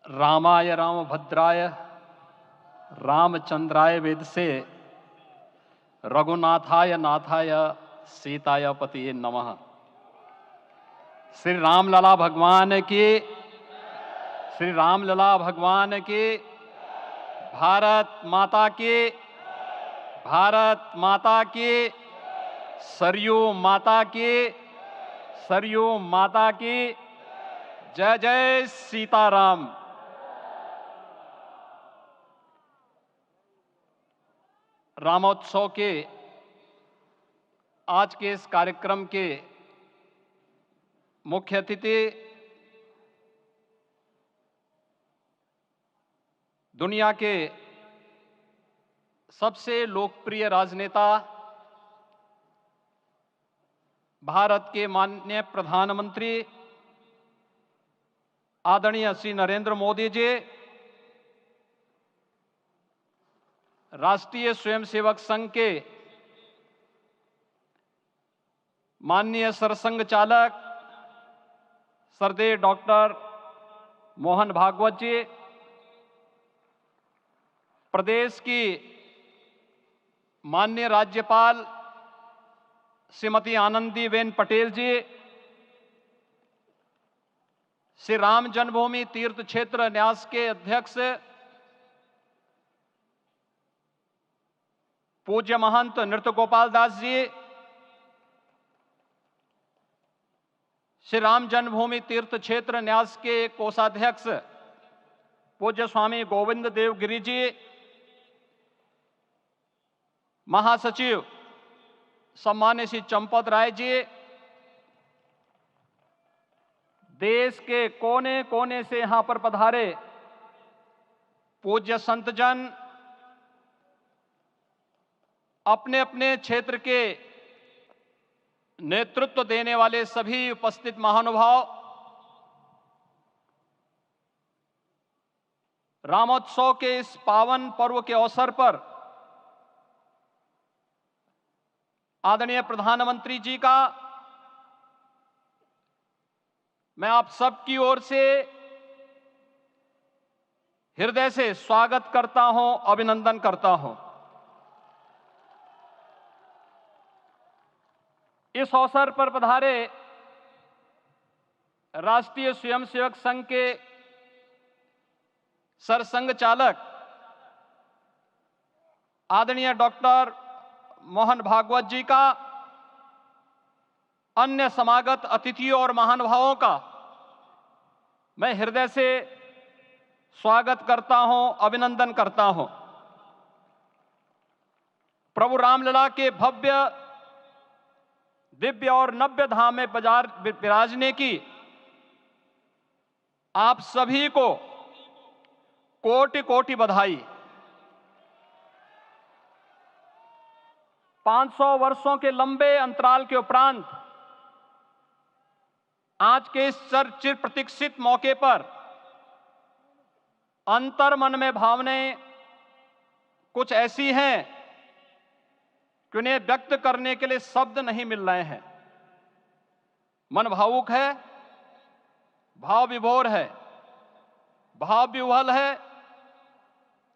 रामाय रामभद्राय रामचंद्राय वेदसे रघुनाथाय नाथाय सीताय पतिये नमः। श्री रामलला भगवान की, श्री रामलला भगवान की, भारत माता की, भारत माता की, सरयू माता की, सरयू माता की, जय जय सीताराम। रामोत्सव के आज के इस कार्यक्रम के मुख्य अतिथि दुनिया के सबसे लोकप्रिय राजनेता भारत के माननीय प्रधानमंत्री आदरणीय श्री नरेंद्र मोदी जी, राष्ट्रीय स्वयंसेवक संघ के माननीय सरसंघ चालक श्रद्धेय डॉक्टर मोहन भागवत जी, प्रदेश की माननीय राज्यपाल श्रीमती आनंदीबेन पटेल जी, श्री राम जन्मभूमि तीर्थ क्षेत्र न्यास के अध्यक्ष पूज्य महंत नृत्य गोपाल दास जी, श्री राम जन्मभूमि तीर्थ क्षेत्र न्यास के कोषाध्यक्ष पूज्य स्वामी गोविंद देव गिरि जी, महासचिव सम्मान्य श्री चंपत राय जी, देश के कोने कोने से यहां पर पधारे पूज्य संतजन, अपने अपने क्षेत्र के नेतृत्व देने वाले सभी उपस्थित महानुभाव, रामोत्सव के इस पावन पर्व के अवसर पर आदरणीय प्रधानमंत्री जी का मैं आप सबकी ओर से हृदय से स्वागत करता हूं, अभिनंदन करता हूं। इस अवसर पर पधारे राष्ट्रीय स्वयंसेवक संघ के सरसंघ चालक आदरणीय डॉक्टर मोहन भागवत जी का, अन्य समागत अतिथियों और महानुभावों का मैं हृदय से स्वागत करता हूं, अभिनंदन करता हूं। प्रभु रामलला के भव्य दिव्य और नव्य धाम में विराजने की आप सभी को कोटि कोटि बधाई। 500 वर्षों के लंबे अंतराल के उपरांत आज के इस चिर प्रतीक्षित मौके पर अंतर मन में भावनाएं कुछ ऐसी हैं कि उन्हें व्यक्त करने के लिए शब्द नहीं मिल रहे हैं। मन भावुक है, भाव विभोर है, भाव विह्वल है।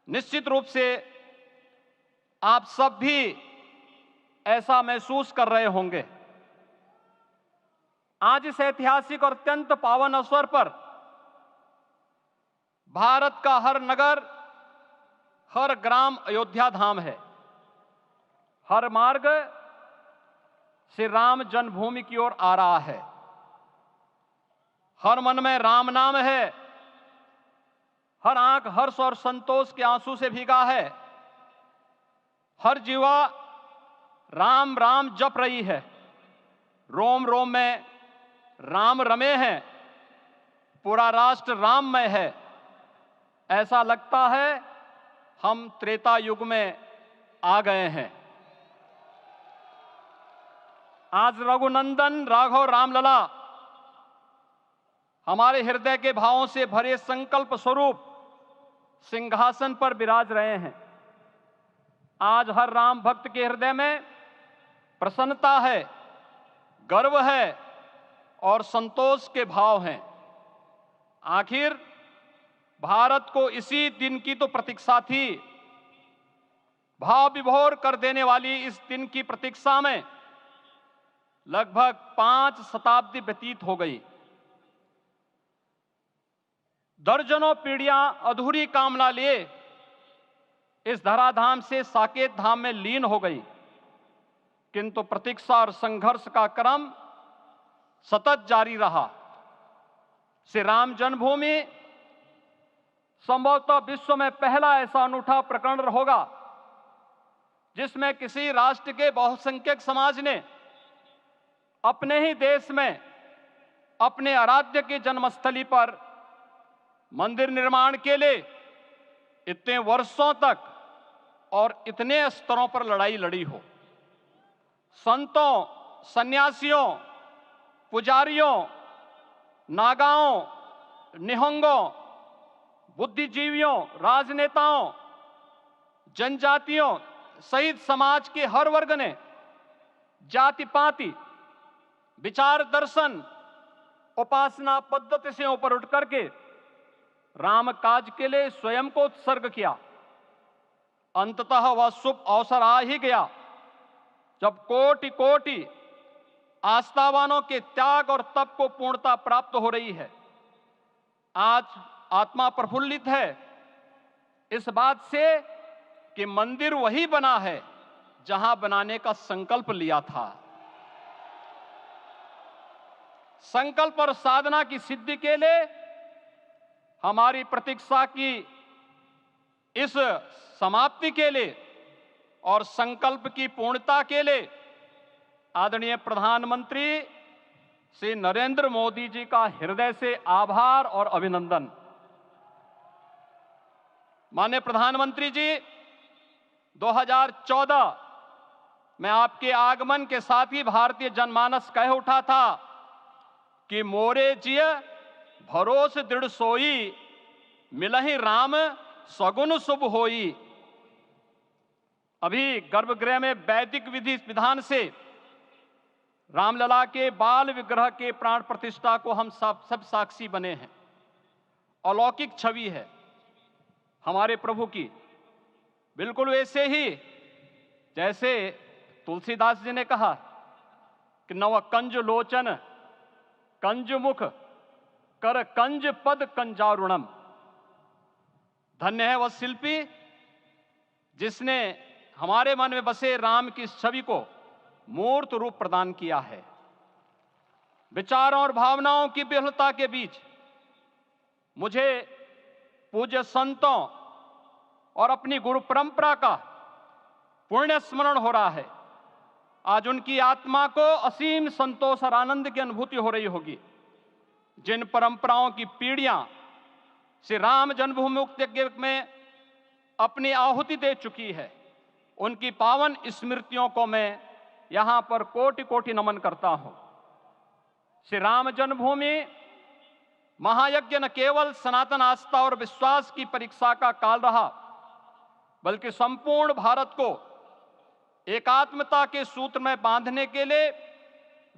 निश्चित रूप से आप सब भी ऐसा महसूस कर रहे होंगे। आज इस ऐतिहासिक और अत्यंत पावन अवसर पर भारत का हर नगर, हर ग्राम अयोध्या धाम है। हर मार्ग श्री राम जन्मभूमि की ओर आ रहा है। हर मन में राम नाम है, हर आंख हर्ष और संतोष के आंसू से भीगा है। हर जीवा राम राम जप रही है। रोम रोम में राम रमे हैं, पूरा राष्ट्र राममय है। ऐसा लगता है हम त्रेता युग में आ गए हैं। आज रघुनंदन राघव रामलला हमारे हृदय के भावों से भरे संकल्प स्वरूप सिंहासन पर विराज रहे हैं। आज हर राम भक्त के हृदय में प्रसन्नता है, गर्व है और संतोष के भाव हैं। आखिर भारत को इसी दिन की तो प्रतीक्षा थी। भाव विभोर कर देने वाली इस दिन की प्रतीक्षा में लगभग 5 शताब्दी व्यतीत हो गई। दर्जनों पीढ़ियां अधूरी कामना लिए इस धराधाम से साकेत धाम में लीन हो गई, किंतु प्रतीक्षा और संघर्ष का क्रम सतत जारी रहा। श्री राम जन्मभूमि संभवतः विश्व में पहला ऐसा अनूठा प्रकरण होगा जिसमें किसी राष्ट्र के बहुसंख्यक समाज ने अपने ही देश में अपने आराध्य की जन्मस्थली पर मंदिर निर्माण के लिए इतने वर्षों तक और इतने स्तरों पर लड़ाई लड़ी हो। संतों, सन्यासियों, पुजारियों, नागाओं, निहंगों, बुद्धिजीवियों, राजनेताओं, जनजातियों सहित समाज के हर वर्ग ने जाति पाति, विचार दर्शन, उपासना पद्धति से ऊपर उठ करके राम काज के लिए स्वयं को उत्सर्ग किया। अंततः वह शुभ अवसर आ ही गया जब कोटि कोटि आस्थावानों के त्याग और तप को पूर्णता प्राप्त हो रही है। आज आत्मा प्रफुल्लित है इस बात से कि मंदिर वही बना है जहां बनाने का संकल्प लिया था। संकल्प और साधना की सिद्धि के लिए हमारी प्रतीक्षा की इस समाप्ति के लिए और संकल्प की पूर्णता के लिए आदरणीय प्रधानमंत्री श्री नरेंद्र मोदी जी का हृदय से आभार और अभिनंदन। माननीय प्रधानमंत्री जी, 2014 में आपके आगमन के साथ ही भारतीय जनमानस कह उठा था कि मोरे जिय भरोस दृढ़ सोई, मिलहि राम सगुन शुभ होई। अभी गर्भगृह में वैदिक विधि विधान से रामलला के बाल विग्रह के प्राण प्रतिष्ठा को हम सब साक्षी बने हैं। अलौकिक छवि है हमारे प्रभु की, बिल्कुल वैसे ही जैसे तुलसीदास जी ने कहा कि नव कंज लोचन कंज मुख कर कंज पद कंजारुणम। धन्य है वह शिल्पी जिसने हमारे मन में बसे राम की छवि को मूर्त रूप प्रदान किया है। विचारों और भावनाओं की विहलता के बीच मुझे पूज्य संतों और अपनी गुरु परंपरा का पुण्य स्मरण हो रहा है। आज उनकी आत्मा को असीम संतोष और आनंद की अनुभूति हो रही होगी। जिन परंपराओं की पीढ़ियां श्री राम जन्मभूमि मुक्ति यज्ञ में अपनी आहुति दे चुकी है, उनकी पावन स्मृतियों को मैं यहां पर कोटि कोटि नमन करता हूं। श्री राम जन्मभूमि महायज्ञ न केवल सनातन आस्था और विश्वास की परीक्षा का काल रहा, बल्कि संपूर्ण भारत को एकात्मता के सूत्र में बांधने के लिए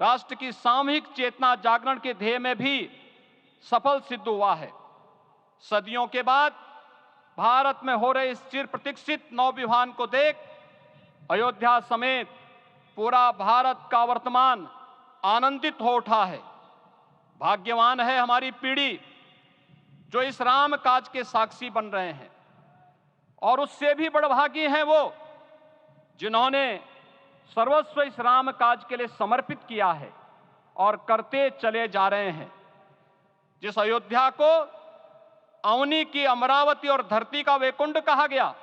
राष्ट्र की सामूहिक चेतना जागरण के ध्येय में भी सफल सिद्ध हुआ है। सदियों के बाद भारत में हो रहे इस चिर प्रतीक्षित नवविवाह को देख अयोध्या समेत पूरा भारत का वर्तमान आनंदित हो उठा है। भाग्यवान है हमारी पीढ़ी जो इस राम काज के साक्षी बन रहे हैं, और उससे भी बड़भागी हैं वो जिन्होंने सर्वस्व इस राम काज के लिए समर्पित किया है और करते चले जा रहे हैं। जिस अयोध्या को अवनी की अमरावती और धरती का वैकुंठ कहा गया,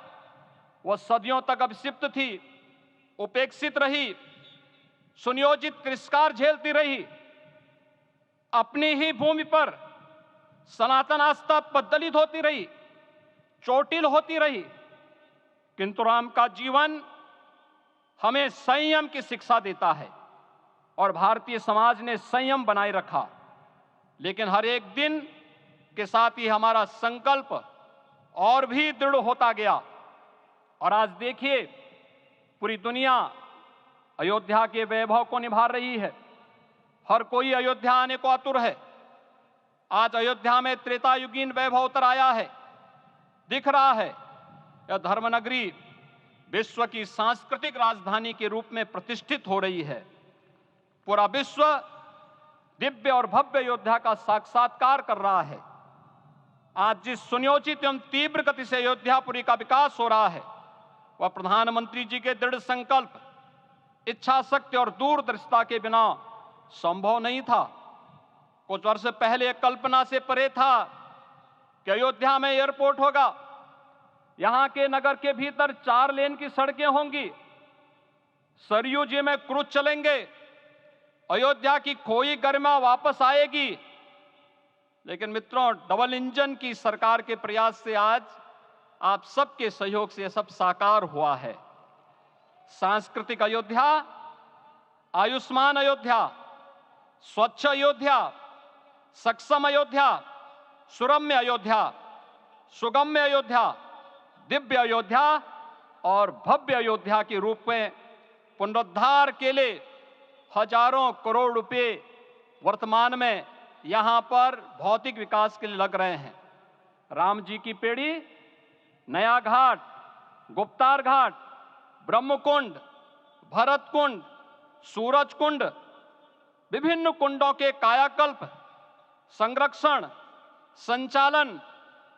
वह सदियों तक अभिषिप्त थी, उपेक्षित रही, सुनियोजित तिरस्कार झेलती रही। अपनी ही भूमि पर सनातन आस्था पद्दलित होती रही, चोटिल होती रही, किंतु राम का जीवन हमें संयम की शिक्षा देता है और भारतीय समाज ने संयम बनाए रखा। लेकिन हर एक दिन के साथ ही हमारा संकल्प और भी दृढ़ होता गया, और आज देखिए पूरी दुनिया अयोध्या के वैभव को निभा रही है। हर कोई अयोध्या आने को आतुर है। आज अयोध्या में त्रेतायुगीन वैभव उतर आया है। दिख रहा है यह धर्मनगरी विश्व की सांस्कृतिक राजधानी के रूप में प्रतिष्ठित हो रही है। पूरा विश्व दिव्य और भव्य अयोध्या का साक्षात्कार कर रहा है। आज जिस सुनियोजित एवं तीव्र गति से अयोध्यापुरी का विकास हो रहा है वह प्रधानमंत्री जी के दृढ़ संकल्प, इच्छा शक्ति और दूरदर्शिता के बिना संभव नहीं था। कुछ वर्ष पहले कल्पना से परे था कि अयोध्या में एयरपोर्ट होगा, यहां के नगर के भीतर 4 लेन की सड़कें होंगी, सरयू जी में क्रूज चलेंगे, अयोध्या की खोई गरिमा वापस आएगी। लेकिन मित्रों, डबल इंजन की सरकार के प्रयास से आज आप सबके सहयोग से यह सब साकार हुआ है। सांस्कृतिक अयोध्या, आयुष्मान अयोध्या, स्वच्छ अयोध्या, सक्षम अयोध्या, सुरम्य अयोध्या, सुगम्य अयोध्या, दिव्य अयोध्या और भव्य अयोध्या के रूप में पुनरुद्धार के लिए हजारों करोड़ रुपए वर्तमान में यहां पर भौतिक विकास के लिए लग रहे हैं। राम जी की पेड़ी, नया घाट, गुप्तार घाट, ब्रह्मकुंड, भरत कुंड, सूरज कुंड, विभिन्न कुंडों के कायाकल्प, संरक्षण, संचालन,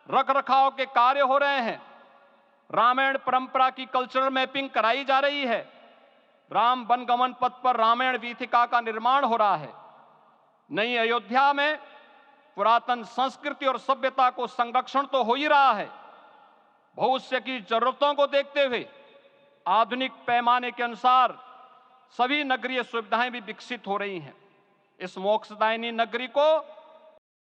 रखरखाव के कार्य हो रहे हैं। रामायण परंपरा की कल्चरल मैपिंग कराई जा रही है। राम वनगमन पथ पर रामायण वीथिका का निर्माण हो रहा है। नई अयोध्या में पुरातन संस्कृति और सभ्यता को संरक्षण तो हो ही रहा है, भविष्य की जरूरतों को देखते हुए आधुनिक पैमाने के अनुसार सभी नगरीय सुविधाएं भी विकसित हो रही हैं। इस मोक्षदायिनी नगरी को